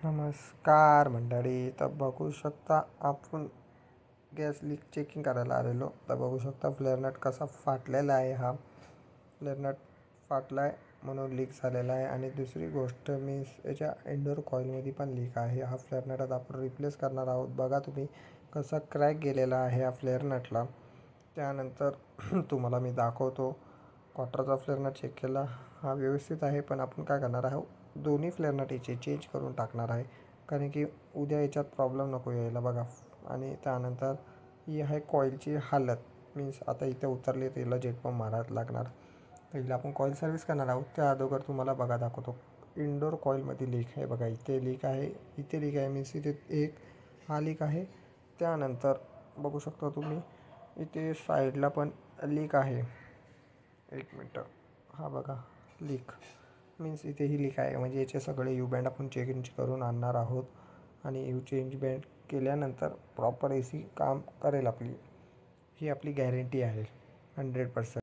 नमस्कार मंडळी. तर बघू शकता आपण गॅस लीक चेकिंग करायला आलेलो. तर बघू शकता फ्लेअर नट कसा फाटलेला आहे. हा फ्लेअर नट फाटला आहे म्हणून लीक झालेला आहे. आणि दुसरी गोष्ट याच्या इंडोर कॉईलमध्ये पण लीक आहे. हा फ्लेअर नट आता आपण रिप्लेस करणार आहोत. बघा तुम्ही कसा क्रॅक गेलेला आहे हा फ्लेअर नटला. त्यानंतर तुम्हाला मी दाखवतो. क्वार्टरचा फ्लेअर नट चेक केला, हा व्यवस्थित आहे. पण आपण काय करणार आहोत, दोन्ही फ्लेअर नट याचे चेंज करून टाकणार आहे, कारण की उद्या याच्यात प्रॉब्लेम नको यायला. बघा. आणि त्यानंतर ही आहे कॉईलची हालत. मीन्स आता इथे उतरले तर हिला जेट पंप मारायला लागणार. तर हिला आपण कॉईल सर्व्हिस करणार आहोत. त्या अगोदर तुम्हाला बघा दाखवतो. इंडोर कॉईलमध्ये लीक आहे. बघा इथे लीक आहे, इथे लीक आहे. मीन्स इथे एक हा लीक आहे. त्यानंतर बघू शकता तुम्ही इथे साईडला पण लीक आहे. एक मिनटं. हा बघा लीक. मीन्स इथेही लीक आहे. म्हणजे याचे सगळे यू बँड आपण चेंज करून आणणार आहोत. आणि यू चेंज बँड केल्यानंतर प्रॉपर AC काम करेल आपली. ही आपली गॅरंटी आहे 100%.